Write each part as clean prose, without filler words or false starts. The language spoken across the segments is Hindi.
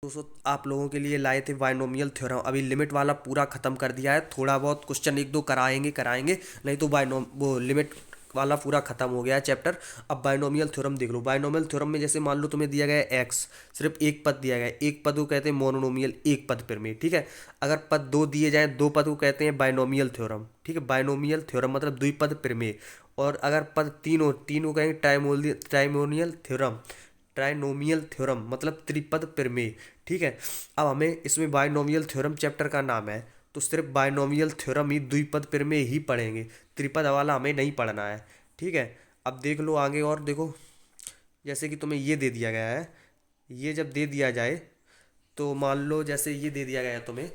दोस्तों आप लोगों के लिए लाए थे बाइनोमियल थ्योरम। अभी लिमिट वाला पूरा खत्म कर दिया है। थोड़ा बहुत क्वेश्चन एक दो कराएंगे नहीं तो वो लिमिट वाला पूरा खत्म हो गया है चैप्टर। अब बाइनोमियल थ्योरम देख लो। बाइनोमियल थ्योरम में जैसे मान लो तुम्हें दिया गया है एक्स, सिर्फ एक पद दिया गया है। एक पद को कहते हैं मोनोनोमियल, एक पद पर में, ठीक है। अगर पद दो दिए जाएं, दो पद को कहते हैं बाइनोमियल थ्योरम, ठीक है। बाइनोमियल थ्योरम मतलब द्विपद प्रमेय। और अगर पद तीन हो, तीन को कहेंगे ट्राइमोनियल थ्योरम। ट्राइनोमियल थ्योरम मतलब त्रिपद प्रमेय, ठीक है। अब हमें इसमें बाइनोमियल थ्योरम चैप्टर का नाम है, तो सिर्फ बाइनोमियल थ्योरम ही द्विपद प्रमेय ही पढ़ेंगे। त्रिपद वाला हमें नहीं पढ़ना है, ठीक है। अब देख लो आगे और देखो। जैसे कि तुम्हें ये दे दिया गया है, ये जब दे दिया जाए तो मान लो जैसे ये दे दिया गया है तुम्हें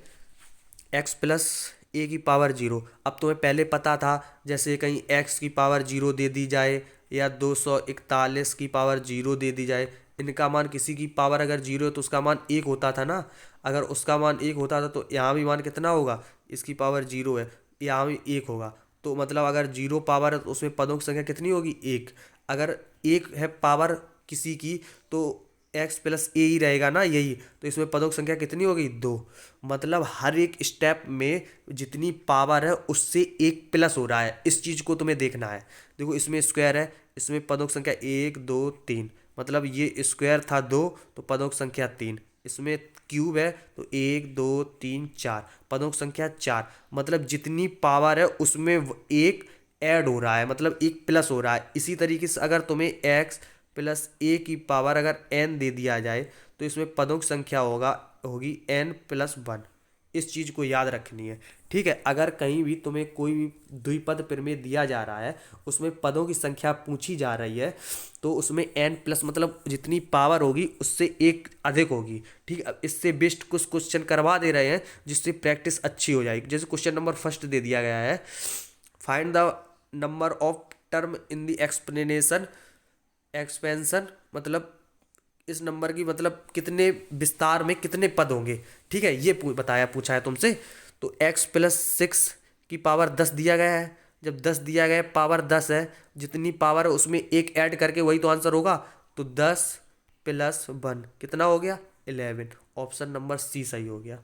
एक्स प्लस ए की पावर जीरो। अब तुम्हें पहले पता था, जैसे कहीं एक्स की पावर जीरो दे दी जाए या 241 की पावर जीरो दे दी जाए, इनका मान किसी की पावर अगर जीरो है तो उसका मान एक होता था ना। अगर उसका मान एक होता था तो यहाँ भी मान कितना होगा, इसकी पावर जीरो है, यहाँ भी एक होगा। तो मतलब अगर जीरो पावर है तो उसमें पदों की संख्या कितनी होगी, एक। अगर एक है पावर किसी की तो एक्स प्लस ए ही रहेगा ना, यही। तो इसमें पदों की संख्या कितनी होगी, दो। मतलब हर एक स्टेप में जितनी पावर है उससे एक प्लस हो रहा है, इस चीज़ को तुम्हें देखना है। देखो इसमें स्क्वायर है, इसमें पदों की संख्या एक दो तीन, मतलब ये स्क्वायर था दो तो पदों की संख्या तीन। इसमें क्यूब है तो एक दो तीन चार, पदों की संख्या चार। मतलब जितनी पावर है उसमें एक ऐड हो रहा है, मतलब एक प्लस हो रहा है। इसी तरीके से अगर तुम्हें एक्स प्लस ए की पावर अगर एन दे दिया जाए तो इसमें पदों की संख्या होगी एन प्लस वन। इस चीज़ को याद रखनी है, ठीक है। अगर कहीं भी तुम्हें कोई भी द्विपद प्रमेय दिया जा रहा है, उसमें पदों की संख्या पूछी जा रही है, तो उसमें एन प्लस मतलब जितनी पावर होगी उससे एक अधिक होगी, ठीक है। अब इससे बेस्ट कुछ क्वेश्चन करवा दे रहे हैं जिससे प्रैक्टिस अच्छी हो जाएगी। जैसे क्वेश्चन नंबर फर्स्ट दे दिया गया है, find the number of term in the explanation expansion, मतलब इस नंबर की मतलब कितने विस्तार में कितने पद होंगे, ठीक है। ये पूछा है तुमसे। तो x प्लस सिक्स की पावर 10 दिया गया है। जब 10 दिया गया है, पावर 10 है, जितनी पावर है उसमें एक ऐड करके वही तो आंसर होगा। तो 10 प्लस वन कितना हो गया, 11। ऑप्शन नंबर सी सही हो गया,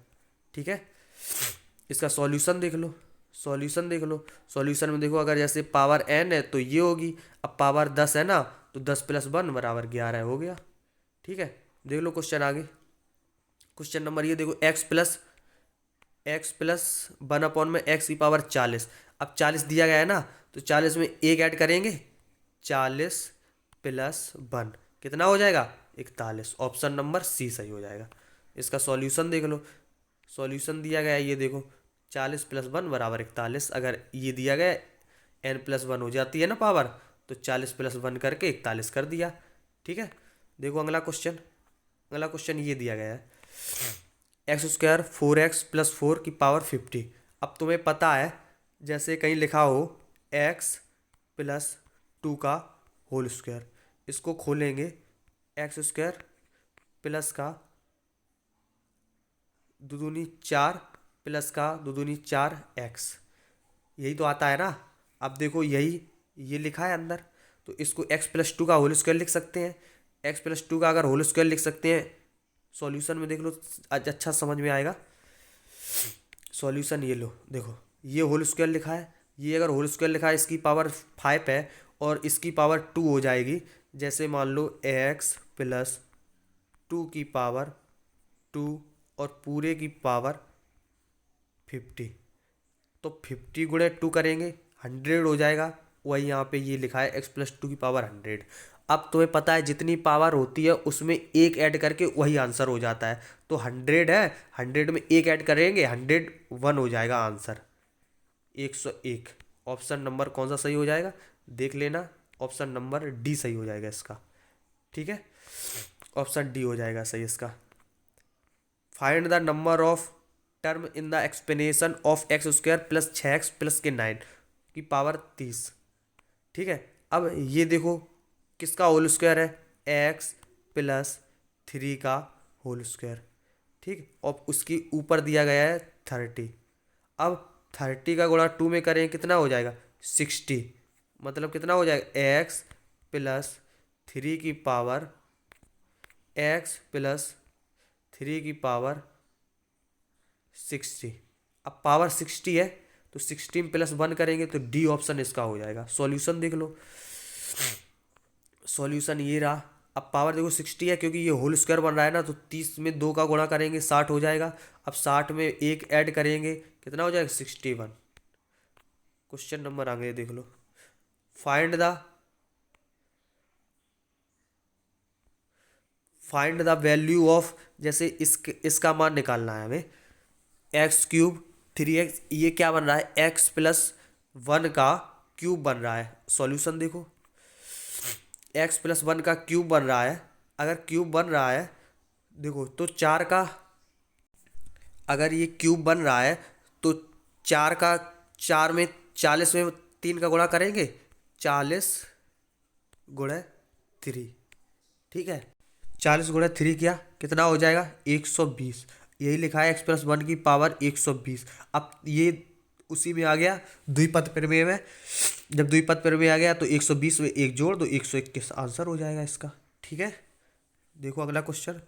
ठीक है। इसका सॉल्यूशन देख लो। सॉल्यूशन देख लो। सॉल्यूशन में देखो, अगर जैसे पावर n है तो ये होगी। अब पावर 10 है ना, तो 10 प्लस वन बराबर 11 हो गया, ठीक है। देख लो क्वेश्चन आगे। क्वेश्चन नंबर ये देखो, एक्स प्लस वन अपॉन में एक्स की पावर 40। अब 40 दिया गया है ना, तो 40 में एक ऐड करेंगे, 40 प्लस वन कितना हो जाएगा, 41। ऑप्शन नंबर सी सही हो जाएगा। इसका सॉल्यूशन देख लो। सॉल्यूशन दिया गया है, ये देखो 40 प्लस वन बराबर 41। अगर ये दिया गया एन प्लस वन हो जाती है ना पावर, तो 40 प्लस वन करके 41 कर दिया, ठीक है। देखो अगला क्वेश्चन। अगला क्वेश्चन ये दिया गया है, x square 4x plus four की पावर 50। अब तुम्हें पता है, जैसे कहीं लिखा हो एक्स प्लस टू का होल स्क्वायर, इसको खोलेंगे, एक्स स्क्वायर प्लस का दुदुनी चार प्लस का दुदुनी चार एक्स, यही तो आता है ना। अब देखो यही ये लिखा है अंदर, तो इसको एक्स प्लस टू का होल स्क्वायर लिख सकते हैं। एक्स प्लस टू का अगर होल स्क्वायर लिख सकते हैं, सॉल्यूशन में देख लो, आज अच्छा समझ में आएगा। सॉल्यूशन ये लो, देखो ये होल स्क्वायर लिखा है, ये अगर होल स्क्वायर लिखा है, इसकी पावर 5 है और इसकी पावर 2 हो जाएगी। जैसे मान लो एक्स प्लस टू की पावर 2 और पूरे की पावर 50, तो 50 गुणे टू करेंगे 100 हो जाएगा। वही यहाँ पे ये लिखा है एक्स प्लस टू की पावर 100। अब तुम्हें पता है जितनी पावर होती है उसमें एक ऐड करके वही आंसर हो जाता है। तो 100 है, 100 में एक ऐड करेंगे, 101 हो जाएगा आंसर, 101। ऑप्शन नंबर कौन सा सही हो जाएगा, देख लेना। ऑप्शन नंबर डी सही हो जाएगा इसका, ठीक है। ऑप्शन डी हो जाएगा सही इसका। Find the number of term in the explanation of x square plus 6x plus के 9 की पावर 30, ठीक है। अब ये देखो किसका होल स्क्वायर है, एक्स प्लस थ्री का होल स्क्वायर, ठीक। और उसकी ऊपर दिया गया है 30। अब 30 का गुणा 2 में करें कितना हो जाएगा, 60। मतलब कितना हो जाएगा, एक्स प्लस थ्री की पावर एक्स प्लस 3 की पावर 60। अब पावर 60 है तो 16 + 1 करेंगे तो डी ऑप्शन इसका हो जाएगा। सॉल्यूशन देख लो, सॉल्यूशन ये रहा। अब पावर देखो 60 है क्योंकि ये होल स्क्वायर बन रहा है ना, तो 30 में 2 का गुणा करेंगे 60 हो जाएगा। अब 60 में एक ऐड करेंगे कितना हो जाएगा 61। क्वेश्चन नंबर आगे देख लो, find the find the value of, जैसे इसका मान निकालना है हमें, x³ 3x, ये क्या बन रहा है x+1 का क्यूब बन रहा है। सॉल्यूशन देखो, x+1 का क्यूब बन रहा है। अगर क्यूब बन रहा है देखो तो 4 का, अगर ये क्यूब बन रहा है तो 4 में 40 में 3 का गुणा करेंगे, 40 × 3, ठीक है। 40 × 3 किया कितना हो जाएगा 120। यही लिखा है x+1 की पावर 120। अब ये उसी में आ गया द्विपद प्रमेय में, जब द्विपद प्रमेय आ गया तो 120 में एक जोड़ दो, 121 आंसर हो जाएगा इसका, ठीक है। देखो अगला क्वेश्चन,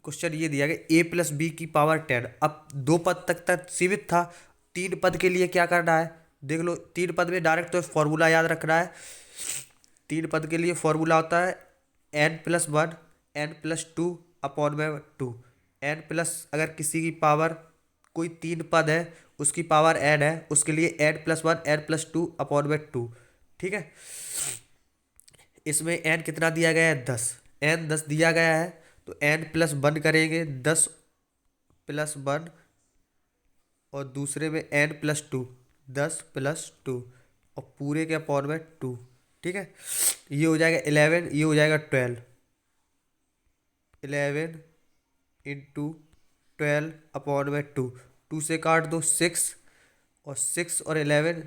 क्वेश्चन ये दिया गया a+b की पावर 10। अब 2 पद तक सीमित था, 3 पद के लिए क्या करना है देख लो। 3 पद में डायरेक्ट तो फॉर्मूला याद रखना है। 3 पद के लिए फॉर्मूला होता है n+1 n+2 अपॉन में 2। n प्लस, अगर किसी की पावर कोई 3 पद है उसकी पावर n है, उसके लिए n+1 n+2 अपॉन में 2, ठीक है। इसमें n कितना दिया गया है 10, n 10 दिया गया है तो n+1 करेंगे 10+1, और दूसरे में n+2 10+2, और पूरे के अपॉन में 2, ठीक है। ये हो जाएगा 11, ये हो जाएगा 12, 11 × 12 अपॉन में 2, 2 से काट दो 6, और 6 और 11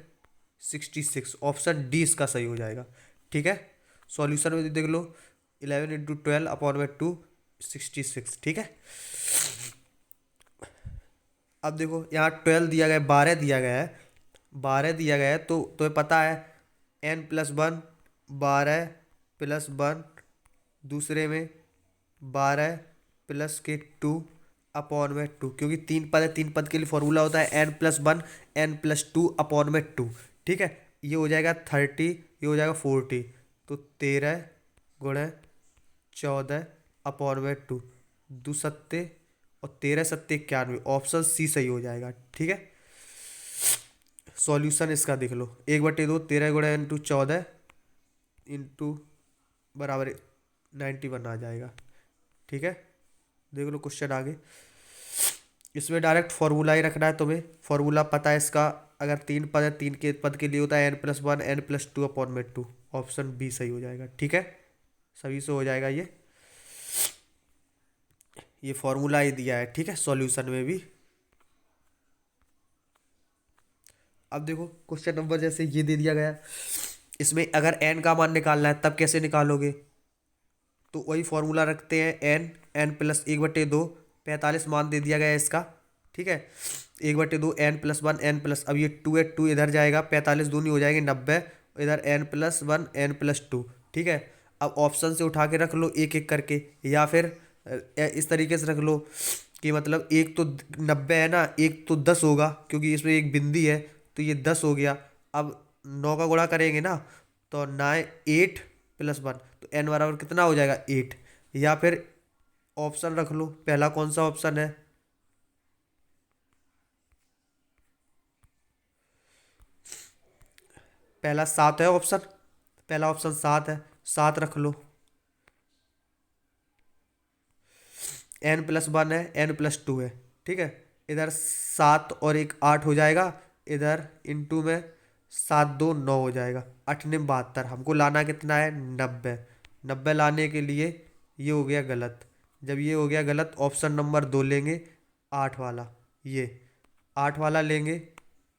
66। ऑप्शन डी इसका सही हो जाएगा, ठीक है। सॉल्यूशन में देख लो 11 × 12 अपॉन में 2 66, ठीक है। अब देखो यहाँ 12 दिया गया है, 12 दिया गया है, 12 दिया गया है तो तुम्हें पता है n+1 12+1, दूसरे में 12+2 अपॉन में 2, क्योंकि 3 पद है, 3 पद के लिए फॉर्मूला होता है n+1 n+2 अपॉन में 2, ठीक है। ये हो जाएगा 30, ये हो जाएगा 40, तो 13 × 14 अपॉन में 2, 2 सत्ते और 13 सत्ते 91, ऑप्शन सी सही हो जाएगा, ठीक है। सॉल्यूशन इसका देख लो 1/2 13 × 14 इंटू बराबर 91 आ जाएगा, ठीक है। देख लो क्वेश्चन आगे, इसमें डायरेक्ट फॉर्मूला ही रखना है तुम्हें। फॉर्मूला पता है इसका, अगर 3 पद है 3 के पद के लिए होता है n+1 n+2 अपॉन में 2, ऑप्शन बी सही हो जाएगा, ठीक है। सभी से हो जाएगा ये फॉर्मूला ही दिया है, ठीक है, सॉल्यूशन में भी। अब देखो क्वेश्चन नंबर जैसे ये दे दिया गया, इसमें अगर n का मान निकालना है तब कैसे निकालोगे, तो वही फॉर्मूला रखते हैं n+1/2, 45 मान दे दिया गया है इसका, ठीक है। 1/2 n+1 अब ये 2 है, 2 इधर जाएगा, 45 दूनी हो जाएंगे 90, इधर n+1 n+2, ठीक है। अब ऑप्शन से उठा के रख लो एक एक करके, या फिर इस तरीके से रख लो कि मतलब एक तो 90 है ना, एक तो 10 होगा क्योंकि इसमें एक बिंदी है, तो ये 10 हो गया। अब 9 का गुणा करेंगे ना तो 9 8+1, तो n बराबर कितना हो जाएगा 8, या फिर ऑप्शन रख लो, पहला कौन सा ऑप्शन है, पहला 7 है ऑप्शन, पहला ऑप्शन 7 है, 7 रख लो। n+1 है n+2 है, ठीक है। इधर 7 और 1 8 हो जाएगा, इधर इंटू में 7 2 9 हो जाएगा, 8 9 72। हमको लाना कितना है 90, 90 लाने के लिए ये हो गया गलत। जब ये हो गया गलत, ऑप्शन नंबर 2 लेंगे, 8 वाला, ये 8 वाला लेंगे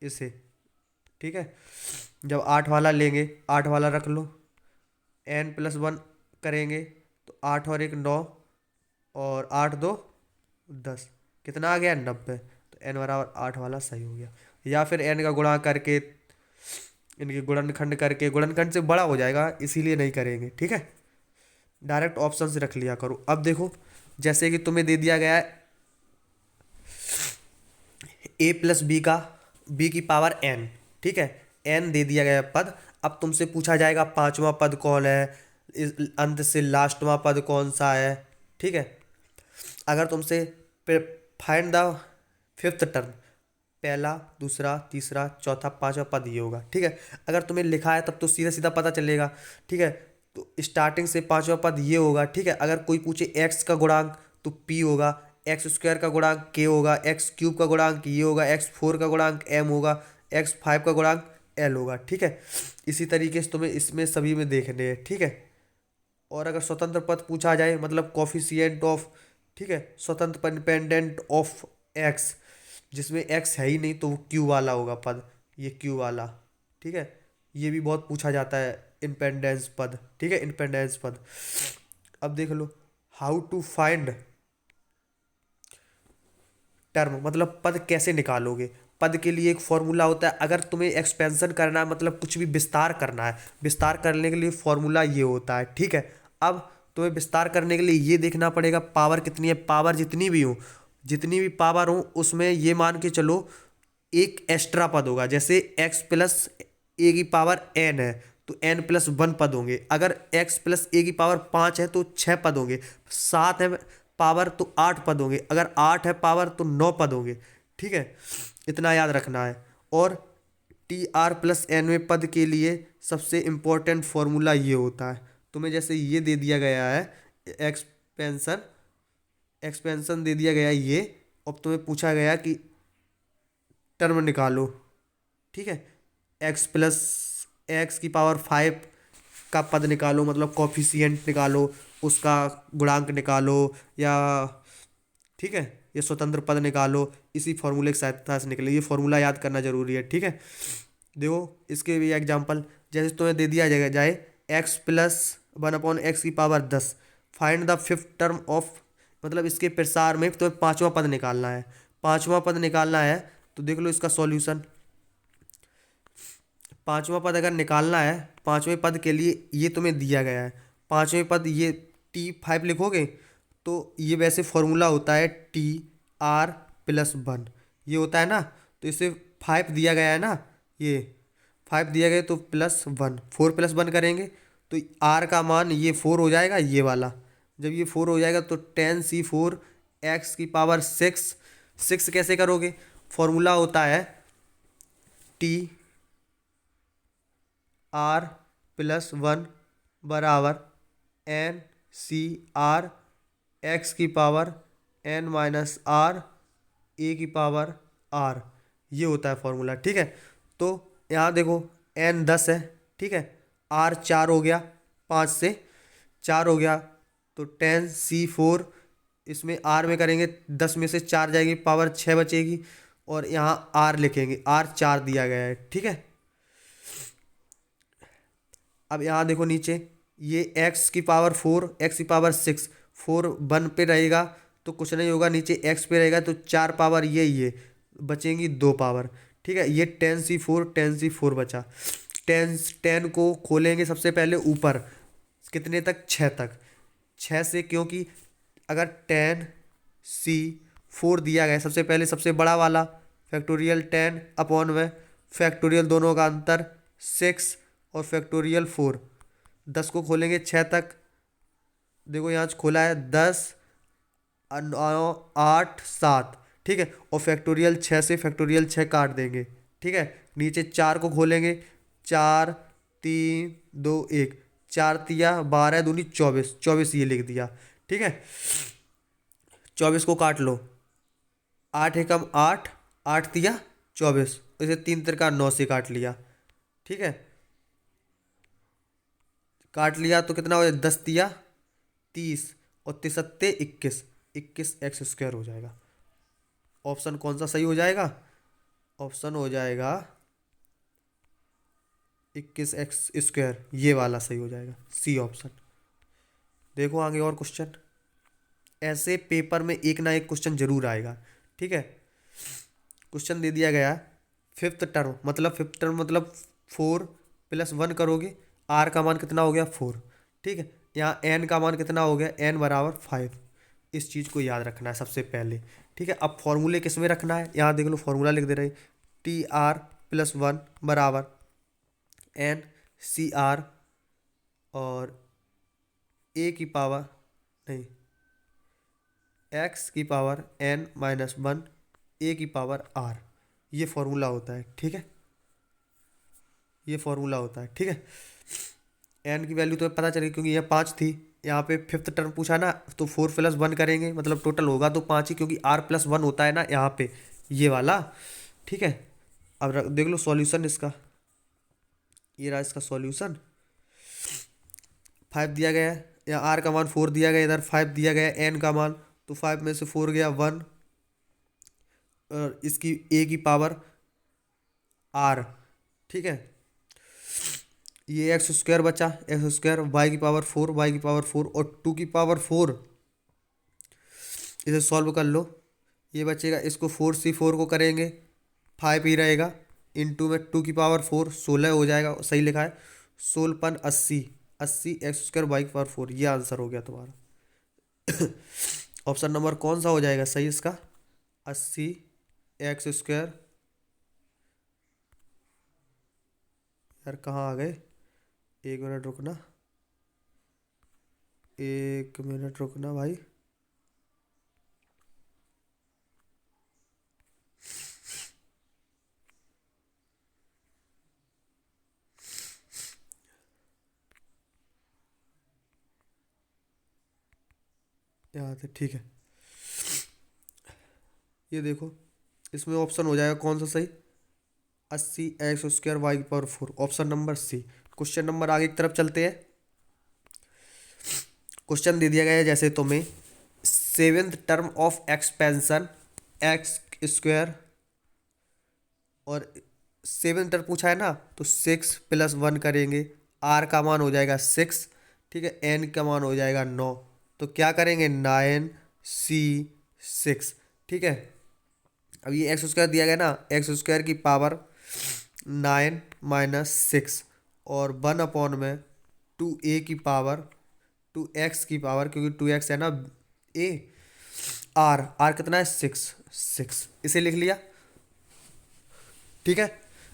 इसे, ठीक है। जब 8 वाला लेंगे, 8 वाला रख लो, n+1 करेंगे तो 8 और 1 9, और 8 2 10, कितना आ गया 90, तो n बराबर 8 वाला सही हो गया। या फिर n का गुणा करके, इनके गुणनखंड करके, गुणनखंड से बड़ा हो जाएगा इसीलिए नहीं करेंगे, ठीक है। डायरेक्ट ऑप्शन से रख लिया करो। अब देखो जैसे कि तुम्हें दे दिया गया है ए प्लस बी का बी की पावर एन, ठीक है, एन दे दिया गया है पद। अब तुमसे पूछा जाएगा पांचवा पद कौन है, इस अंत से लास्टवा पद कौन सा है, ठीक है। अगर तुमसे फाइंड द फिफ्थ टर्म, पहला दूसरा तीसरा चौथा पांचवा पद ये होगा, ठीक है। अगर तुम्हें लिखा है तब तो सीधा सीधा पता चलेगा, ठीक है। तो स्टार्टिंग से पांचवा पद ये होगा, ठीक है। अगर कोई पूछे एक्स का गुणांक तो पी होगा, एक्स स्क्वायर का गुणांक के होगा, एक्स क्यूब का गुणांक ये होगा, एक्स फोर का गुणांक एम होगा, एक्स फाइव का गुणांक एल होगा, ठीक है। इसी तरीके से तुम्हें इसमें सभी में देखने हैं, ठीक है। और अगर स्वतंत्र पद पूछा जाए मतलब कॉफिशिएंट ऑफ, ठीक है, स्वतंत्र इंडिपेंडेंट ऑफ एक्स, जिसमें एक्स है ही नहीं तो वो क्यू वाला होगा पद, ये क्यू वाला, ठीक है। ये भी बहुत पूछा जाता है इंडिपेंडेंस पद, ठीक है, इंडिपेंडेंस पद। अब देख लो हाउ टू फाइंड टर्म, मतलब पद कैसे निकालोगे। पद के लिए एक फॉर्मूला होता है। अगर तुम्हें एक्सपेंशन करना है मतलब कुछ भी विस्तार करना है, विस्तार करने के लिए फॉर्मूला ये होता है, ठीक है। अब तुम्हें विस्तार करने के लिए ये देखना पड़ेगा पावर कितनी है, पावर जितनी भी हो, जितनी भी पावर हो उसमें ये मान के चलो एक एक्स्ट्रा पद होगा। जैसे एक्स प्लस ए की पावर एन है तो एन प्लस वन पद होंगे। अगर एक्स प्लस ए की पावर पाँच है तो छः पद होंगे। सात है पावर तो आठ पद होंगे। अगर आठ है पावर तो नौ पद होंगे, ठीक है। इतना याद रखना है। और टी आर प्लस एनवें पद के लिए सबसे इम्पोर्टेंट फॉर्मूला ये होता है। तुम्हें जैसे ये दे दिया गया है एक्सपेंशन, एक्सपेंशन दे दिया गया है ये। अब तुम्हें पूछा गया कि टर्म निकालो, ठीक है। एक्स प्लस एक्स की पावर फाइव का पद निकालो, मतलब कॉफिशिएंट निकालो, उसका गुणांक निकालो, या ठीक है ये स्वतंत्र पद निकालो। इसी फॉर्मूले की सहायता से निकले, ये फॉर्मूला याद करना जरूरी है, ठीक है। देखो इसके भी एग्जांपल, जैसे तुम्हें दे दिया जाएगा जाए x plus one upon x की पावर दस, find the fifth term of, मतलब इसके प्रसार में तुम्हें पांचवा पद निकालना है। पांचवा पद निकालना है तो देख लो इसका सॉल्यूशन। पांचवा पद अगर निकालना है, पांचवें पद के लिए ये तुम्हें दिया गया है। पांचवें पद ये टी फाइव लिखोगे तो ये वैसे फॉर्मूला होता है टी आर प्लस वन, ये होता है ना। तो इसे फाइव दिया गया है ना, ये फाइव दिया गया तो plus one, four plus one करेंगे तो आर का मान ये फोर हो जाएगा ये वाला। जब ये फोर हो जाएगा तो टेन सी फोर एक्स की पावर सिक्स। सिक्स कैसे करोगे, फॉर्मूला होता है टी आर प्लस वन बराबर एन सी आर एक्स की power N minus R A की पावर आर, ये होता है फॉर्मूला, ठीक है। तो यहाँ देखो एन दस है, ठीक है, आर चार हो गया, पाँच से चार हो गया तो टेन सी फोर, इसमें आर में करेंगे दस में से चार जाएगी पावर छः बचेगी, और यहाँ आर लिखेंगे, आर चार दिया गया है, ठीक है। अब यहाँ देखो नीचे ये एक्स की पावर फोर, एक्स की पावर सिक्स, फोर वन पे रहेगा तो कुछ नहीं होगा, नीचे एक्स पे रहेगा तो चार पावर ये बचेंगी दो पावर, ठीक है। ये टेन सी फोर बचा। टेन टेन को खोलेंगे सबसे पहले ऊपर कितने तक, छः तक। छः से, क्योंकि अगर टेन सी फोर दिया गया सबसे पहले सबसे बड़ा वाला फैक्टोरियल टेन अपॉन में फैक्टोरियल दोनों का अंतर सिक्स और फैक्टोरियल फोर, दस को खोलेंगे छः तक। देखो यहाँ खोला है दस नौ आठ सात, ठीक है, और फैक्टोरियल छः से फैक्टोरियल छः काट देंगे, ठीक है। नीचे चार को खोलेंगे, चार तीन दो एक, चार तिया बारह दूनी चौबीस, चौबीस ये लिख दिया, ठीक है। चौबीस को काट लो, आठ एकम आठ, आठ तिया चौबीस, इसे तीन तिरका नौ से काट लिया, ठीक है। काट लिया तो कितना हो जाए, दस तिया तीस और तिसत्ते इक्कीस, इक्कीस एक्स स्क्वायर हो जाएगा। ऑप्शन कौन सा सही हो जाएगा, ऑप्शन हो जाएगा इक्कीस एक्स स्क्वायर, ये वाला सही हो जाएगा, सी ऑप्शन। देखो आगे और क्वेश्चन, ऐसे पेपर में एक ना एक क्वेश्चन जरूर आएगा, ठीक है। क्वेश्चन दे दिया गया फिफ्थ टर्म, मतलब फिफ्थ टर्म मतलब फोर प्लस वन करोगे, आर का मान कितना हो गया फोर, ठीक है। यहाँ एन का मान कितना हो गया, एन बराबर फाइव, इस चीज़ को याद रखना है सबसे पहले। ठीक है, अब फॉर्मूले किस में रखना है, यहाँ देख लो फॉर्मूला लिख दे रहे, टी आर प्लस वन बराबर एन सी आर और ए की पावर नहीं एक्स की पावर एन माइनस वन ए की पावर आर, ये फॉर्मूला होता है। ठीक है, ये फॉर्मूला होता है। ठीक है, एन की वैल्यू तो पता चली क्योंकि यह पाँच थी, यहाँ पे फिफ्थ टर्म पूछा ना, तो फोर प्लस वन करेंगे मतलब टोटल होगा तो पाँच ही, क्योंकि आर प्लस वन होता है ना यहाँ पे, ये वाला। ठीक है, अब देख लो सॉल्यूशन इसका, ये रहा इसका सॉल्यूशन। फाइव दिया गया है, या आर का मान फोर दिया गया, इधर फाइव दिया गया है एन का मान, तो फाइव में से फोर गया वन, और इसकी ए की पावर आर। ठीक है, ये एक्स स्क्वायर बचा, एक्स स्क्वायर वाई की पावर फोर, वाई की पावर फोर और टू की पावर फोर, इसे सॉल्व कर लो, ये बचेगा, इसको फोर सी फोर को करेंगे फाइव ही रहेगा, इंटू में टू की पावर फोर, सोलह हो जाएगा, सही लिखा है, सोलपन अस्सी, अस्सी एक्स स्क्वायर वाई की पावर फोर, ये आंसर हो गया तुम्हारा। ऑप्शन नंबर कौन सा हो जाएगा सही इसका, अस्सी एक्स स्क्वायर, यार कहाँ आ गए, एक मिनट रुकना, एक मिनट रुकना भाई, यहाँ से। ठीक है, ये देखो इसमें ऑप्शन हो जाएगा कौन सा सही, अस्सी एक्स स्क्वायर वाई की power four, option number C. Question number आगे की तरफ चलते हैं। क्वेश्चन दे दिया गया है जैसे तुम्हें, seventh term of expansion x square, और सेवेंथ टर्म पूछा है ना, तो सिक्स प्लस वन करेंगे, आर का मान हो जाएगा सिक्स, ठीक है, एन का मान हो जाएगा नौ, तो क्या करेंगे नाइन सी सिक्स। ठीक है, अब ये एक्स स्क्वायर दिया गया ना, एक्स स्क्वायर की पावर नाइन माइनस सिक्स, और वन अपॉन में टू ए की पावर, टू एक्स की पावर, क्योंकि टू एक्स है ना ए, आर आर कितना है सिक्स, सिक्स, इसे लिख लिया। ठीक है,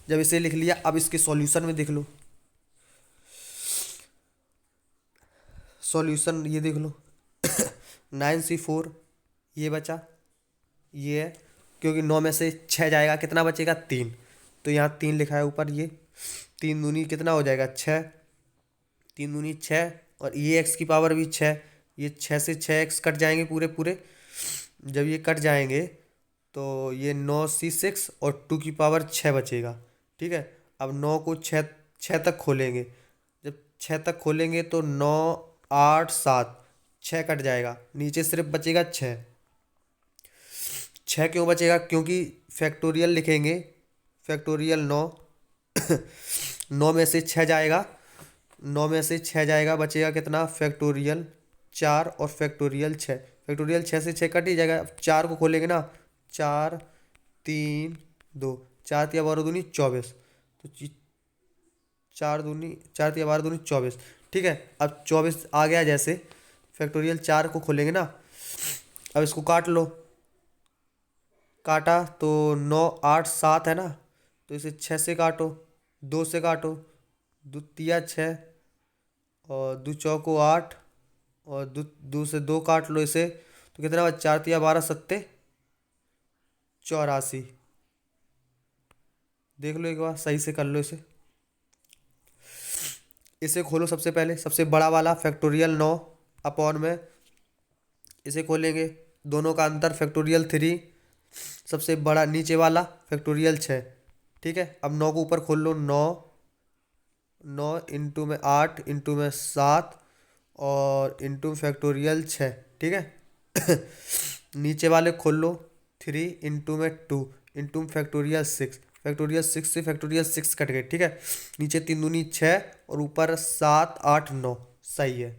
जब इसे लिख लिया अब इसके सॉल्यूशन में देख लो, सॉल्यूशन ये देख लो, नाइन सी फोर, ये बचा, ये है, क्योंकि नौ में से छः जाएगा कितना बचेगा तीन, तो यहाँ तीन लिखा है ऊपर, ये तीन दूनी कितना हो जाएगा छः, तीन दूनी छः, और ये एक्स की पावर भी छः, ये छः से छः एक्स कट जाएंगे पूरे पूरे, जब ये कट जाएंगे तो ये नौ सी सिक्स और टू की पावर छः बचेगा। ठीक है, अब नौ को छः, छः तक खोलेंगे, जब छः तक खोलेंगे तो नौ आठ सात, छः कट जाएगा, नीचे सिर्फ बचेगा छः। छः क्यों बचेगा, क्योंकि फैक्टोरियल लिखेंगे, फैक्टोरियल नौ, नौ में से छः जाएगा, नौ में से छः जाएगा, बचेगा कितना फैक्टोरियल चार, और फैक्टोरियल छः, फैक्टोरियल छः से छः कट ही जाएगा, चार को खोलेंगे ना, चार तीन दो, चार तिया बारह दूनी चौबीस, तो चार दूनी, चार तिया बारह दूनी चौबीस। ठीक है, अब चौबीस आ गया, जैसे फैक्टोरियल चार को खोलेंगे ना, अब इसको काट लो, काटा तो नौ आठ सात है ना, तो इसे छः से काटो, दो से काटो, दो तिया छः, और दो चौको आठ, और दो दो से दो काट लो इसे, तो कितना बचा, चार तिया बारह सत्ते चौरासी। देख लो एक बार सही से कर लो इसे, इसे खोलो सबसे पहले, सबसे बड़ा वाला फैक्टोरियल नौ अपॉन में, इसे खोलेंगे, दोनों का अंतर फैक्टोरियल थ्री, सबसे बड़ा नीचे वाला फैक्टोरियल छः। ठीक है, अब नौ को ऊपर खोल लो, नौ, नौ इंटू में आठ, इंटू में सात, और इंटू फैक्टोरियल छः। ठीक है, नीचे वाले खोल लो, थ्री इंटू में two, into factorial six, factorial six से फैक्टोरियल सिक्स कट गए। ठीक है, नीचे तीन दूनी छः, और ऊपर सात आठ नौ, सही है,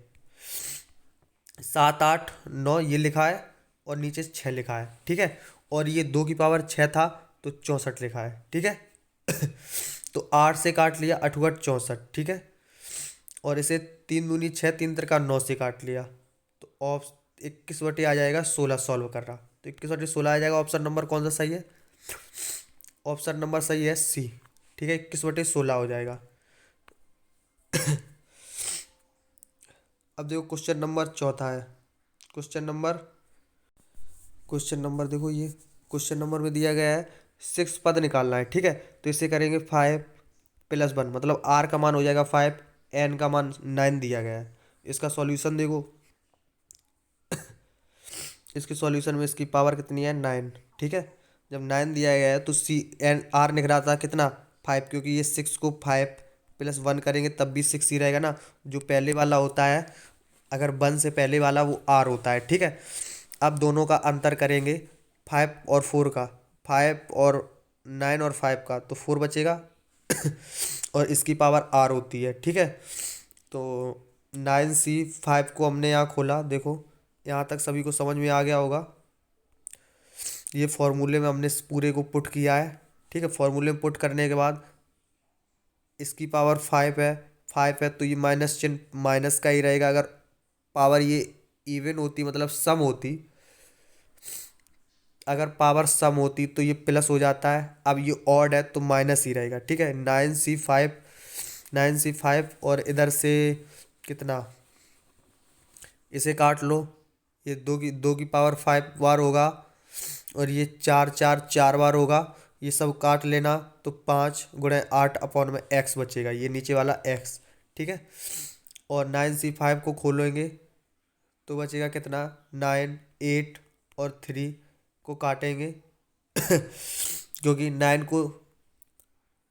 सात आठ नौ ये लिखा है, और नीचे छः लिखा है। ठीक है, और ये दो की पावर छः था, तो चौंसठ लिखा है। ठीक है, तो आठ से काट लिया, अठुअठ चौंसठ। ठीक है, और इसे तीन दूनी छः, तीन तिरका नौ से काट लिया, तो 21 आ जाएगा 16 सॉल्व कर रहा, तो 21/16 आ जाएगा। ऑप्शन नंबर कौन सा सही है? ऑप्शन नंबर सही है सी। ठीक है, 21/16 हो जाएगा। अब देखो क्वेश्चन नंबर चौथा है। क्वेश्चन नंबर क्वेश्चन नंबर देखो, ये क्वेश्चन नंबर में दिया गया है 6 पद निकालना है। ठीक है, तो इसे करेंगे 5 + 1, मतलब आर का मान हो जाएगा 5, एन का मान 9 दिया गया है। इसका सॉल्यूशन देखो, इसके सॉल्यूशन में इसकी पावर कितनी है? 9। ठीक है, जब 9 दिया गया है तो सी एन आर निकल रहा था कितना? 5, क्योंकि ये 6 को 5 + 1 करेंगे तब भी 6 ही रहेगा ना। जो पहले वाला होता है, अगर 1 से पहले वाला, वो आर होता है। ठीक है, अब दोनों का अंतर करेंगे 5 और 4 का, 5 और 9 और 5 का, तो 4 बचेगा। और इसकी पावर आर होती है। ठीक है, तो 9C5 को हमने यहाँ खोला, देखो यहाँ तक सभी को समझ में आ गया होगा। ये फॉर्मूले में हमने इस पूरे को पुट किया है। ठीक है, फॉर्मूले में पुट करने के बाद इसकी पावर 5 है तो ये माइनस चिन्ह माइनस का ही रहेगा। अगर पावर ये इवन होती, मतलब सम होती, अगर पावर सम होती तो ये प्लस हो जाता है। अब ये ऑड है तो माइनस ही रहेगा। ठीक है, 9C5 और इधर से कितना, इसे काट लो। ये दो की पावर 5 बार होगा, और ये 4 4 4 बार होगा। ये सब काट लेना, तो 5 × 8/में x बचेगा, ये नीचे वाला x। ठीक है, और 9C5 को खोलेंगे तो बचेगा कितना? 9, 8 और 3 को काटेंगे। क्योंकि 9 को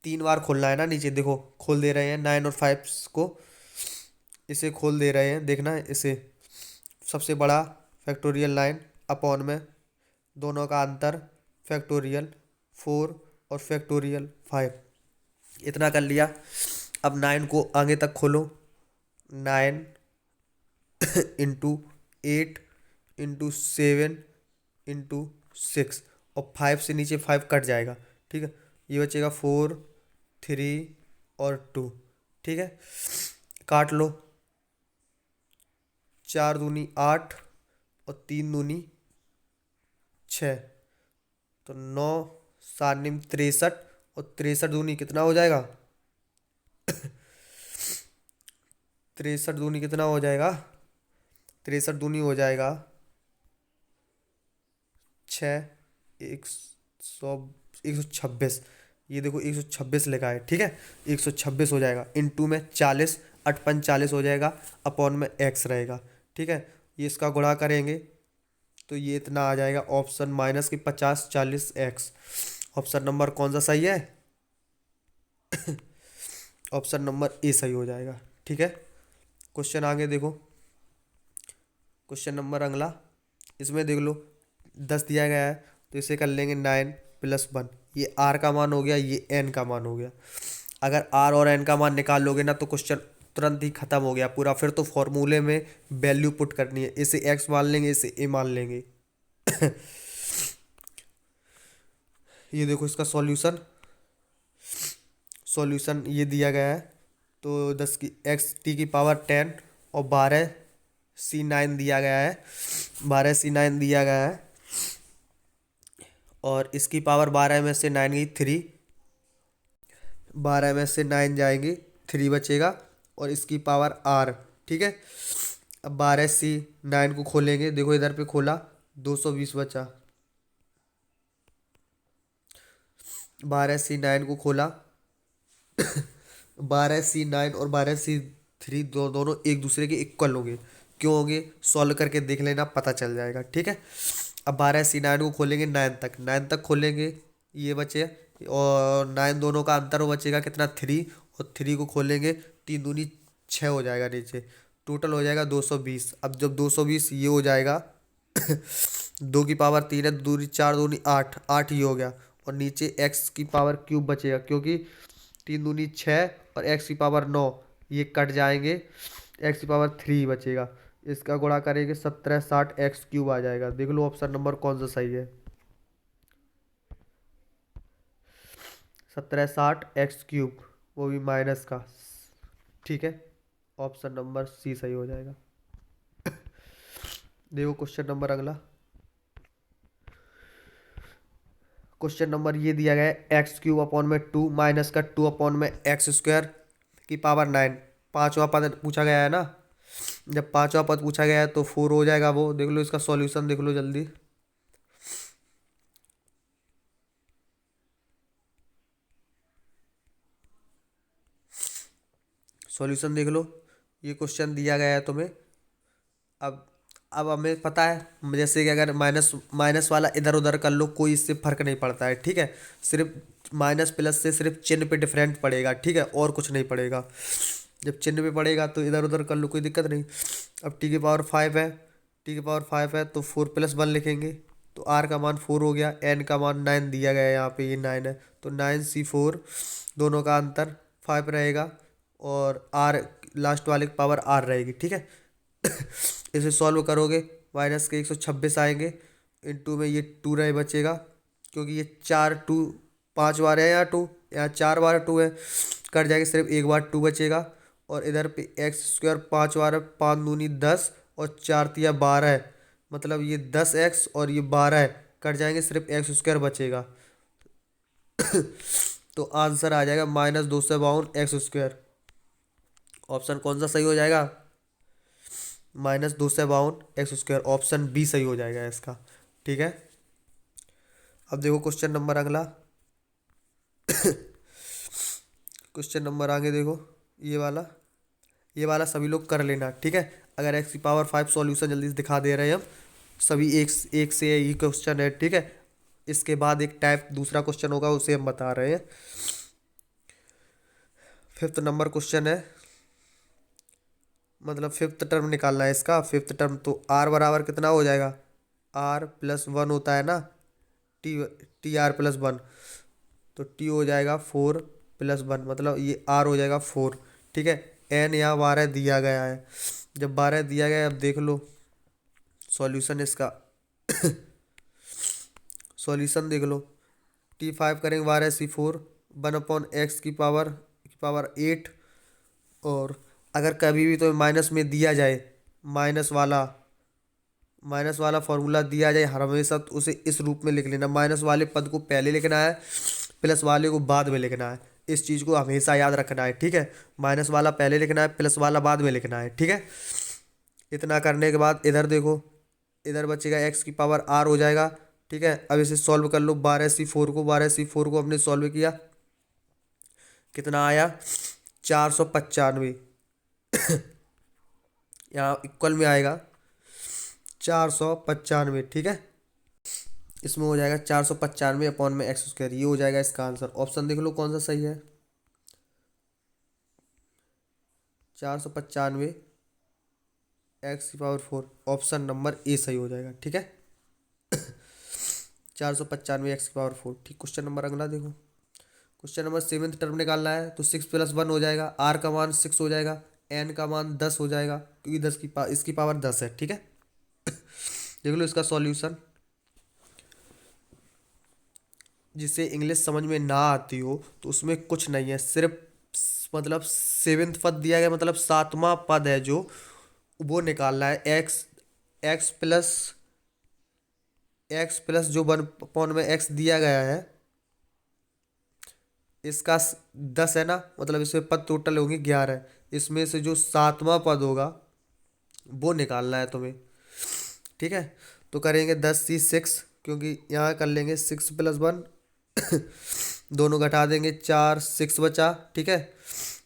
3 बार खोलना है ना, नीचे देखो खोल दे रहे हैं 9 और 5 को, इसे खोल दे रहे हैं, देखना इसे। सबसे बड़ा फैक्टोरियल 9 अपॉन में दोनों का अंतर फैक्टोरियल 4 और फैक्टोरियल 5, इतना कर लिया। अब 9 को आगे तक खोलो, 9 × 8 × 7 × 6, और 5 से नीचे 5 कट जाएगा। ठीक है, ये बचेगा 4, 3 और 2। ठीक है, काट लो। 4 दूनी 8 और 3 दूनी 6, तो 9 7 निम 63, और 63 दूनी कितना हो जाएगा? 63 दूनी कितना हो जाएगा? 63 दूनी हो जाएगा 6, 126। ये देखो 126 लिखा है। ठीक है, 126 हो जाएगा, इंटू में 40, 8×5 = 40 हो जाएगा, अपॉन में x रहेगा। ठीक है, ये इसका गुणा करेंगे तो ये इतना आ जाएगा। ऑप्शन माइनस की 50 40 x। ऑप्शन नंबर कौन सा सही है? ऑप्शन नंबर ए सही हो जाएगा। ठीक है, क्वेश्चन आगे देखो। क्वेश्चन नंबर अगला, इसमें देख लो 10 दिया गया है, तो इसे कर लेंगे 9 + 1। ये आर का मान हो गया, ये एन का मान हो गया। अगर आर और एन का मान निकाल लोगे ना तो क्वेश्चन तुरंत ही खत्म हो गया पूरा। फिर तो फॉर्मूले में वैल्यू पुट करनी है, इसे एक्स मान लेंगे, इसे ए मान लेंगे। ये देखो इसका सॉल्यूशन, ये दिया गया है। तो 10 की x⁻10 और 12C9 दिया गया है, 12C9 दिया गया है। और इसकी पावर 12 में से 9 गई 3, 12 में से 9 जाएंगे 3 बचेगा, और इसकी पावर r। ठीक है, अब 12C9 को खोलेंगे, देखो इधर पे खोला 220 बचा। 12C9 को खोला, 12C9 और 12C3 दोनों एक दूसरे के इक्वल होंगे। क्यों होंगे? सॉल्व करके देख लेना, पता चल जाएगा। ठीक है, अब 12C9 को खोलेंगे 9 तक खोलेंगे, ये बचे, और 9 दोनों का अंतर वो बचेगा कितना? 3, और 3 को खोलेंगे 3 दूनी 6 हो जाएगा नीचे, टोटल हो जाएगा 220। अब जब 220 ये हो जाएगा 2 की पावर 3 है, दूनी 4 दूनी 8, 8 ही हो गया, और नीचे x³ बचेगा, क्योंकि 3 दूनी 6 और x⁻9 ये कट जाएंगे, x⁻3 बचेगा। इसका गुणा करेंगे 1760 x³ आ जाएगा। देख लो ऑप्शन नंबर कौन सा सही है? 1760 x³, वो भी माइनस का। ठीक है, ऑप्शन नंबर सी सही हो जाएगा। देखो क्वेश्चन नंबर अगला। क्वेश्चन नंबर ये दिया गया है एक्स क्यूब अपॉन में 2 माइनस का 2 अपॉन में एक्स स्क्वायर की पावर 9। पांचवा पद पूछा गया है ना। जब पांचवा पद पूछा गया है तो 4 हो जाएगा। वो देख लो, इसका सॉल्यूशन देख लो जल्दी। सॉल्यूशन देख लो, ये क्वेश्चन दिया गया है तुम्हें। अब अब हमें पता है जैसे कि अगर माइनस माइनस वाला इधर उधर कर लो, कोई इससे फर्क नहीं पड़ता है, ठीक है। सिर्फ माइनस प्लस से सिर्फ चिन्ह पे डिफरेंट पड़ेगा, ठीक है, और कुछ नहीं पड़ेगा। जब चिन्ह पे पड़ेगा तो इधर उधर कर लो, कोई दिक्कत नहीं। अब टी की पावर 5 है, टी की पावर 5 है तो 4+1 लिखेंगे। तो आर का मान 4 हो गया, एन का मान 9 दिया गया है, यहाँ पे ये 9 है तो 9c4, दोनों का अंतर 5 रहेगा और आर लास्ट वाले की पावर आर रहेगी, ठीक है। इसे सॉल्व करोगे माइनस के 126 आएंगे, इनटू में ये 2 रहे बचेगा, क्योंकि ये 4 2 5 बार है, यहाँ 2 यहाँ 4 बार 2 है, कट जाएगा, सिर्फ एक बार 2 बचेगा। और इधर पे एक्स स्क्वायर 5 बार है, 5 दूनी 10 और 4 तिया 12 है, मतलब ये 10x और ये 12 है, कट जाएंगे, सिर्फ एक्स स्क्वायर बचेगा। तो आंसर आ जाएगा -252 एक्स स्क्वायर। ऑप्शन कौन सा सही हो जाएगा? -252 एक्स स्क्वायर, ऑप्शन बी सही हो जाएगा इसका, ठीक है। अब देखो क्वेश्चन नंबर अगला। क्वेश्चन नंबर आगे देखो, ये वाला सभी लोग कर लेना, ठीक है। अगर एक्स की पावर 5 सॉल्यूशन जल्दी से दिखा दे रहे हैं हम, सभी एक एक से ही क्वेश्चन है, ठीक है। इसके बाद एक टाइप दूसरा क्वेश्चन होगा, उसे हम बता रहे हैं। 5th नंबर क्वेश्चन है, मतलब 5th टर्म निकालना है इसका। 5th टर्म तो आर बराबर कितना हो जाएगा? r+1 होता है ना, टी टी r+1, तो टी हो जाएगा 4+1, मतलब ये आर हो जाएगा 4, ठीक है। एन यहाँ 12 दिया गया है, जब 12 दिया गया है, अब देख लो सॉल्यूशन इसका। सॉल्यूशन देख लो, T5 करेंगे 12c4, 1/x की पावर 8। और अगर कभी भी तो माइनस में दिया जाए, माइनस वाला माइनस वाला फॉर्मूला दिया जाए हमेशा, तो उसे इस रूप में लिख लेना, माइनस वाले पद को पहले लिखना है, प्लस वाले को बाद में लिखना है। इस चीज़ को हमेशा याद रखना है, ठीक है। माइनस वाला पहले लिखना है, प्लस वाला बाद में लिखना है, ठीक है। इतना करने के बाद इधर देखो, इधर बचेगा एक्स की पावर आर हो जाएगा, ठीक है। अब इसे सॉल्व कर लो, 12c4 को हमने सॉल्व किया, कितना आया? 495। यहाँ इक्वल में आएगा 495, ठीक है। इसमें हो जाएगा 495 अपॉन में एक्स स्क्वायर, ये हो जाएगा इसका आंसर। ऑप्शन देख लो कौन सा सही है। 495 x⁴, ऑप्शन नंबर ए सही हो जाएगा, ठीक है। 495 x⁴, ठीक। क्वेश्चन नंबर अगला देखो। क्वेश्चन नंबर 7th टर्म निकालना है, तो 6+1 हो जाएगा, आर का मान 6 हो जाएगा, एन का मान 10 हो जाएगा, क्योंकि इसकी पावर 10 है, ठीक है। देख लो इसका सॉल्यूशन। जिसे इंग्लिश समझ में ना आती हो तो उसमें कुछ नहीं है, सिर्फ मतलब 7th पद दिया गया, मतलब 7वां पद है जो, वो निकालना है। एक्स प्लस जो 1/x दिया गया है, इसका 10 है ना, मतलब इसमें पद टोटल होंगे 11, इसमें से जो 7वां पद होगा वो निकालना है तुम्हें, ठीक है। तो करेंगे 10c6, क्योंकि यहाँ कर लेंगे 6+1। दोनों घटा देंगे, 4 6 बचा, ठीक है।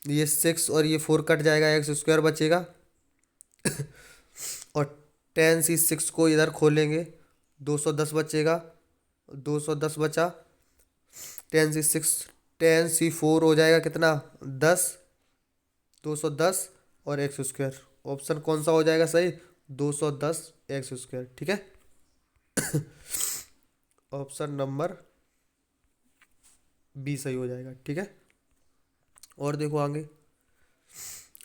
ये 6 और ये 4 कट जाएगा, x² बचेगा। और 10c6 को इधर खोलेंगे, 210 बचेगा, 210 बचा। 10c4 हो जाएगा कितना? 10, 210 और x²। ऑप्शन कौन सा हो जाएगा सही? 210 x², ठीक है। ऑप्शन नंबर बी सही हो जाएगा, ठीक है। और देखो आगे।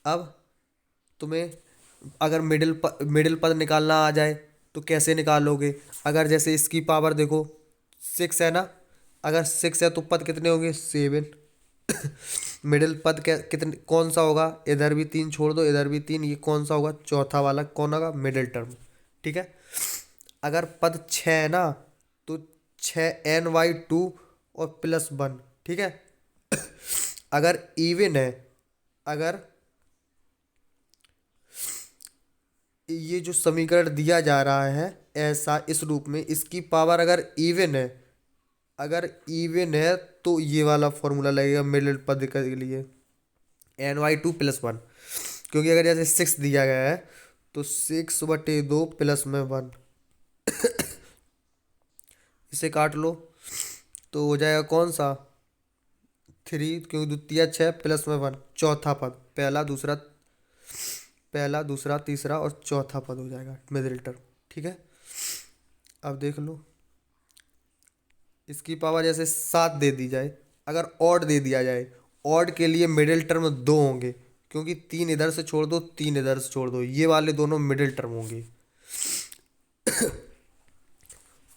अब तुम्हें अगर मिडिल पद निकालना आ जाए तो कैसे निकालोगे? अगर जैसे इसकी पावर देखो 6 है ना, अगर 6 है तो पद कितने होंगे? 7। मिडिल पद कितने कौन सा होगा? इधर भी 3 छोड़ दो, इधर भी 3, ये कौन सा होगा? चौथा वाला कौन होगा? मिडिल टर्म, ठीक है। अगर पद 6 है ना, तो 6n/2 और +1, ठीक है। अगर इवन है, अगर ये जो समीकरण दिया जा रहा है ऐसा इस रूप में, इसकी पावर अगर इवन है, अगर इवन है तो ये वाला फॉर्मूला लगेगा मिडिल पद के लिए, n/2 + 1। क्योंकि अगर जैसे 6 दिया गया है तो 6/2 +1, इसे काट लो तो हो जाएगा कौन सा, 3, क्योंकि द्वितीय 6 +1, चौथा पद, पहला दूसरा तीसरा और चौथा पद हो जाएगा मिडिल टर्म, ठीक है। अब देख लो, इसकी पावर जैसे 7 दे दी जाए, अगर ऑड दे दिया जाए, ऑड के लिए मिडिल टर्म 2 होंगे, क्योंकि 3 इधर से छोड़ दो 3 इधर से छोड़ दो, ये वाले दोनों मिडिल टर्म होंगे।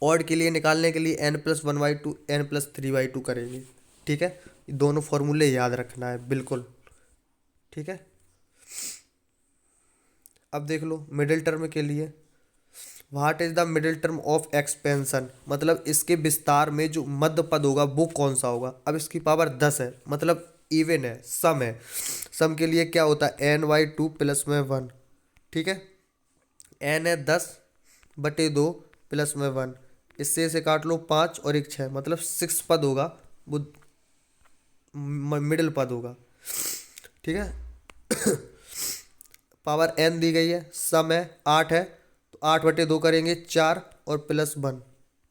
ऑड के लिए निकालने के लिए n+1/2 n+3/2 करेंगे, ठीक है। ये दोनों फॉर्मूले याद रखना है बिल्कुल, ठीक है। अब देख लो मिडिल टर्म के लिए, what is the middle term of expansion, मतलब इसके विस्तार में जो मध्य पद होगा वो कौन सा होगा। अब इसकी पावर 10 है, मतलब इवन है, सम है। सम के लिए क्या होता है, n/2 +1, ठीक है। n है 10/2 +1, इससे इसे काट लो 5 और एक 6, मतलब 6 पद होगा, वो मिडिल पद होगा, ठीक है। पावर n दी गई है, सम है 8 है, तो 8/2 करेंगे 4 और +1,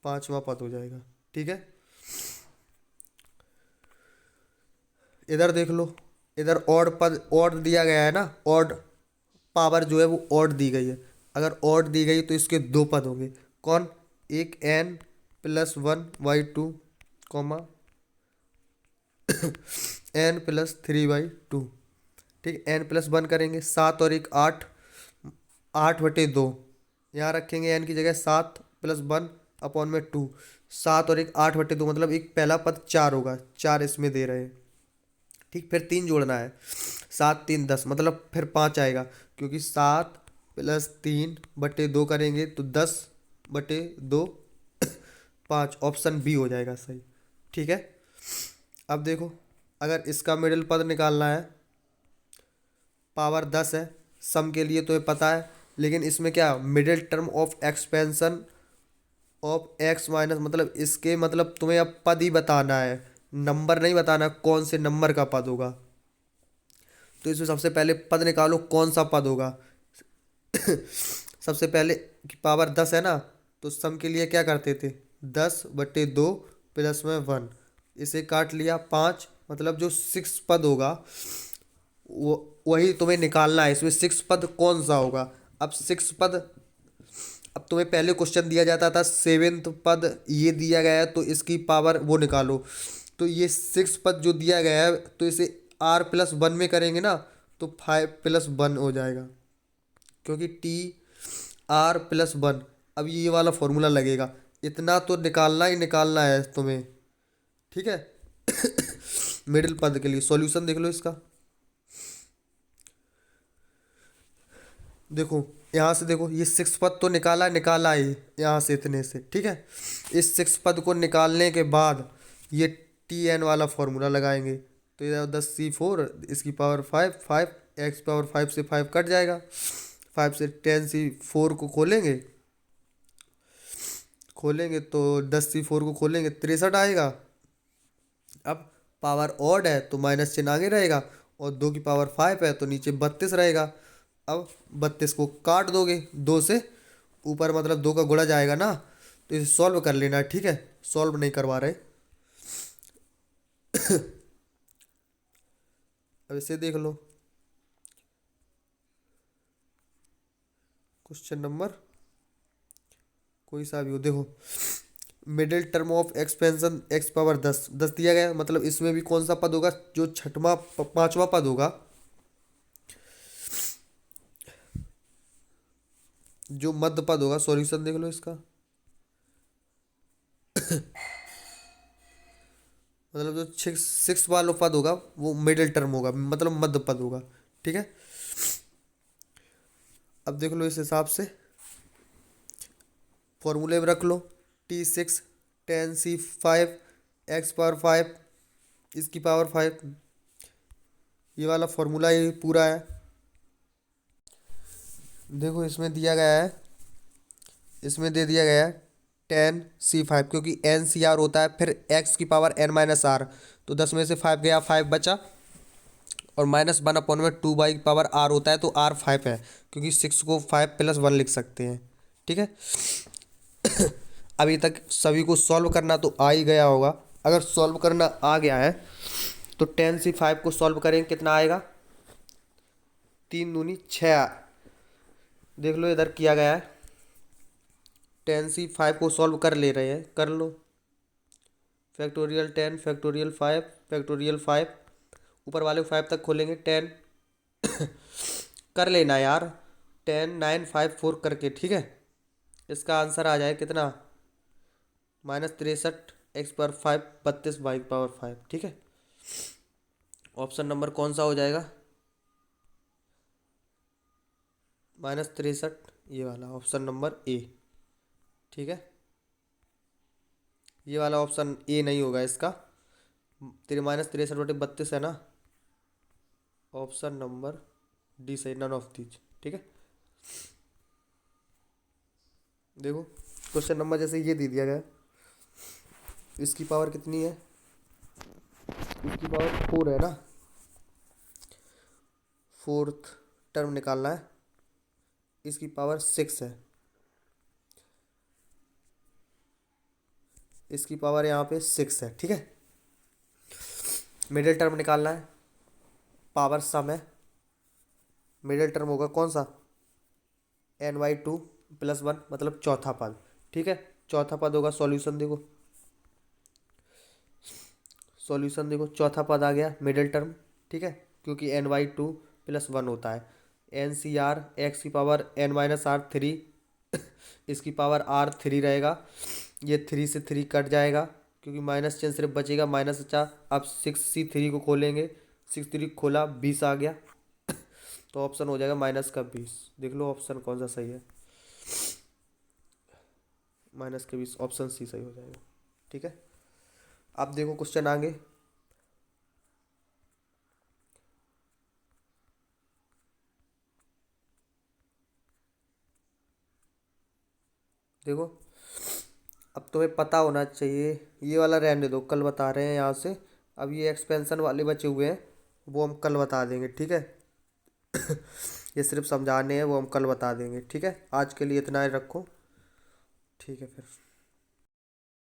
पांचवा पद हो जाएगा, ठीक है। इधर देख लो, इधर ऑड पद, ऑड दिया गया है ना, ऑड पावर जो है वो ऑड दी गई है। अगर ऑड दी गई तो इसके दो पद होंगे, कौन, एक n+1/2, कॉमा n+3/2, ठीक है। n+1 करेंगे 7 और एक 8, 8/2, यहाँ रखेंगे n की जगह 7 +1 अपॉन में 2, 7 और एक 8/2, मतलब एक पहला पद 4 होगा, 4 इसमें दे रहे हैं, ठीक। फिर 3 जोड़ना है, 7 3 10, मतलब फिर 5 आएगा, क्योंकि 7 + 3/2 करेंगे तो 10/2, 5, ऑप्शन बी हो जाएगा सही, ठीक है। अब देखो, अगर इसका मिडिल पद निकालना है, पावर 10 है, सम के लिए तो ये पता है, लेकिन इसमें क्या, middle term of expansion of x minus, मतलब इसके, मतलब तुम्हें अब पद ही बताना है, नंबर नहीं बताना कौन से नंबर का पद होगा। तो इसमें सबसे पहले पद निकालो कौन सा पद होगा। सबसे पहले की पावर 10 है ना, तो सम के लिए क्या करते थे, 10/2 +1, इसे काट लिया 5, मतलब जो 6 पद होगा वो वही तुम्हें निकालना है। इसमें 6 पद कौन सा होगा। अब 6 पद, अब तुम्हें पहले क्वेश्चन दिया जाता था 7th पद ये दिया गया है, तो इसकी पावर वो निकालो। तो ये 6 पद जो दिया गया है, तो इसे r+1 में करेंगे ना, तो 5+1 हो जाएगा, क्योंकि T r+1। अब ये वाला फॉर्मूला लगेगा, इतना तो निकालना ही निकालना है तुम्हें, ठीक है। मिडिल पद के लिए सॉल्यूशन देख लो इसका, देखो यहाँ से देखो, ये 6 पद तो निकाला निकाला ही यहाँ से इतने से, ठीक है। इस 6 पद को निकालने के बाद ये Tn वाला फॉर्मूला लगाएंगे, तो ये 10c4, इसकी पावर 5, 5 x पावर 5 से 5 कट जाएगा, 5 से 10c4 को खोलेंगे, तो 10c4 को खोलेंगे 63 आएगा। अब पावर ऑड है तो माइनस चिन्ह आगे रहेगा, और 2 की पावर 5 है तो नीचे 32 रहेगा। अब 32 को काट दोगे 2 से, ऊपर मतलब 2 का गुणा जाएगा ना, तो इसे सॉल्व कर लेना है, ठीक है। सॉल्व नहीं करवा रहे। अब इसे देख लो, क्वेश्चन नंबर कोई सा भी हो, देखो middle term of expansion x power 10, 10 दिया गया, मतलब इसमें भी कौन सा पद होगा, जो छठवां पांचवा पद होगा, जो मध्य पद होगा। सॉल्यूशन देख लो इसका, मतलब जो 6 वाला पद होगा वो मिडिल टर्म होगा, मतलब मध्य पद होगा, ठीक है। अब देख लो इस हिसाब से, फॉर्मूले में रख लो। T6 10C5 x⁵ इसकी पावर 5। ये वाला फॉर्मूला ये पूरा है। देखो इसमें दिया गया है, इसमें दे दिया गया है 10C5, क्योंकि NCR होता है, फिर x⁻n−r, तो 10 में से 5 गया, 5 बचा, और -1 में 2/r होता है, तो r 5 है, क्योंकि 6 को 5 + 1 लिख सकते हैं। ठीक है। अभी तक सभी को सॉल्व करना तो आ ही गया होगा। अगर सॉल्व करना आ गया है तो 10C5 को सॉल्व करेंगे, कितना आएगा? 3 दूनी 6। देख लो इधर किया गया है। 10C5 को सॉल्व कर ले रहे हैं, कर लो। फैक्टोरियल 10 फैक्टोरियल 5 फैक्टोरियल 5, ऊपर वाले 5 तक खोलेंगे। 10 कर लेना यार, 10 9 5 4 करके। ठीक है। इसका आंसर आ जाए कितना? -63 x⁵ 32/5। ठीक है। ऑप्शन नंबर कौन सा हो जाएगा? -63, ये वाला ऑप्शन नंबर ए। ठीक है। ये वाला ऑप्शन ए नहीं होगा इसका। तेरे -63/32 है ना। ऑप्शन नंबर डी सही, नन ऑफ दीज। ठीक है। देखो क्वेश्चन नंबर जैसे ये दे दिया गया, इसकी पावर कितनी है? इसकी पावर 4 है ना। फोर्थ टर्म निकालना है। इसकी पावर 6 है। इसकी पावर यहाँ पे 6 है। ठीक है। मिडिल टर्म निकालना है। पावर सम है। मिडिल टर्म होगा कौन सा? n/2 + 1, मतलब चौथा पद। ठीक है। चौथा पद होगा। सॉल्यूशन देखो, सॉल्यूशन देखो, चौथा पद आ गया मिडिल टर्म। ठीक है। क्योंकि n/2 + 1 होता है। NCR x⁻n−r 3 इसकी पावर r 3 रहेगा। ये 3 से 3 कट जाएगा, क्योंकि माइनस चिन्ह सिर्फ बचेगा, माइनस बचा। अब 6C3 को खोलेंगे, 6 3 खोला, 20 आ गया। तो ऑप्शन हो जाएगा -20। देख लो ऑप्शन कौन सा सही है। -20, ऑप्शन सी सही हो जाएगा। ठीक है। अब देखो क्वेश्चन आगे। देखो अब तुम्हें पता होना चाहिए, ये वाला रहने दो, कल बता रहे हैं यहाँ से। अब ये एक्सपेंशन वाले बचे हुए हैं, वो हम कल बता देंगे। ठीक है। ये सिर्फ समझाने हैं, वो हम कल बता देंगे। ठीक है। आज के लिए इतना ही रखो। ठीक है फिर।